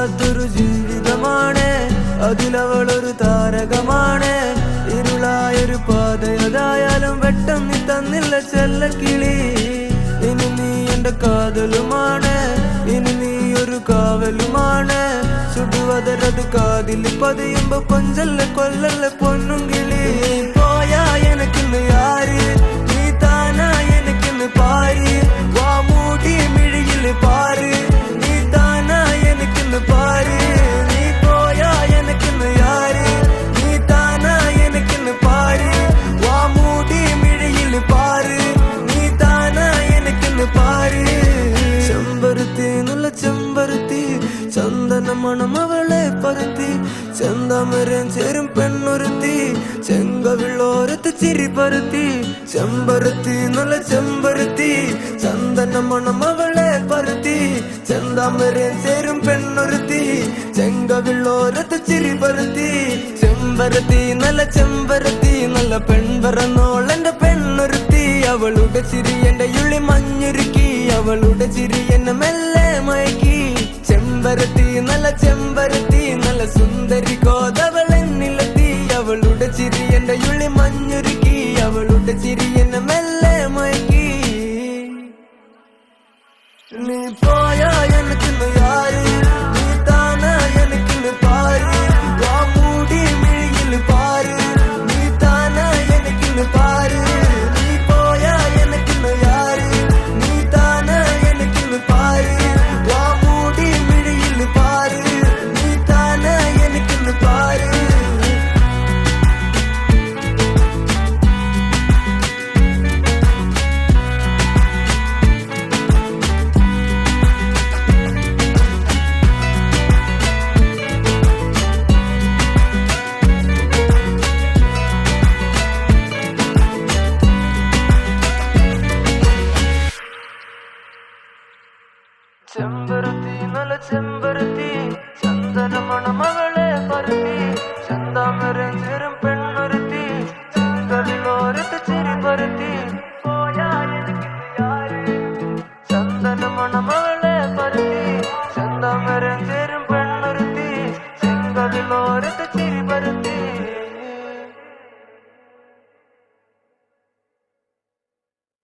വല്ലാത്തൊരു ജീവിതമാണ്, അതിലവളൊരു താരകമാണ്. ഇരുളായൊരു പാതയതായാലും വെട്ടം നീ തന്നില്ല ചെല്ലക്കിളി. ഇനി നീ എന്റെ കാതലുമാണ്, ഇനി നീ ഒരു കാവലുമാണ്. ചുടുവതരത് കാതിൽ പതിയുമ്പോ കൊഞ്ചല്ല കൊല്ലല്ല പൊന്നും കിളി. പോയാ എനക്കിന്ന് യാര്, നീ താനാ എനക്കിന്ന് പാര്. വാ മൂടി മിഴിയിൽ പാര്, നീ താനാ എനക്കിന്ന് പാര്. നീ പോയാ എനക്കിന്ന് യാര്, നീ താനാ എനക്കിന്ന് പാര്. വാ മൂടി മിഴിയിൽ പാര്, നീ താനാ എനക്കിന്ന് പാര്. ചെമ്പരുത്തി നല്ല ചെമ്പരുത്തി, ചന്ദന മണം അവളെ പരത്തി. ചെന്താമരൻ ചേരും പെണ്ണൊരുത്തി, ചെങ്കവിളോരത്ത് ചിരി പരത്തി. ചെമ്പരുത്തി നല്ല ചെമ്പരുത്തി, ചന്ദന മണം അവളെ പരത്തി. ചെന്താമരൻ ചേരും പെണ്ണൊരുത്തി, ചെങ്കവിളോരത്ത് ചിരി പരത്തി. ചെമ്പരത്തി നല്ല ചെമ്പരത്തി, നല്ല പെൺപറന്നോളെന്റെ പെണ്ണൊരുത്തി. അവളുടെ ചിരി എന്റെ ഉള്ളി മഞ്ഞുരുക്കി, അവളുടെ ചിരി എന്നെ മെല്ലെ മയക്കി. ചെമ്പരത്തി നല്ല ചെമ്പരത്തി, നല്ല സുന്ദരി കോതവളെന്നിലെത്തി. അവളുടെ ചിരി എന്റെ ഉള്ളി മഞ്ഞുരുക്കി, അവളുടെ ചിരി എന്നെ മെല്ലെ മയക്കി. നീ പോയാ എനിക്കിന്ന് യാര്, നീ താനാ എനിക്കിന്ന് പാര്. വാ മൂടി മിഴിയിൽ പാര്, നീ താനാ എനിക്കിന്ന് പാര്. നീ പോയാ എനിക്കിന്ന് യാര്, നീ താനാ എനിക്കിന്ന് പാര്. വാ മൂടി മിഴിയിൽ പാര്, നീ താനാ എനിക്കിന്ന് പാര്. ചെമ്പരത്തി നല്ല ചെമ്പരത്തി, ചന്ദന മണം അവളെ പരത്തി. ചെന്താമരൻ ചേരും പെണ്ണൊരുത്തി, ചെങ്കവിളോരത്ത് ചിരി പരത്തി. പോയാ എനിക്കിന്ന് യാര്, ചന്ദന മണം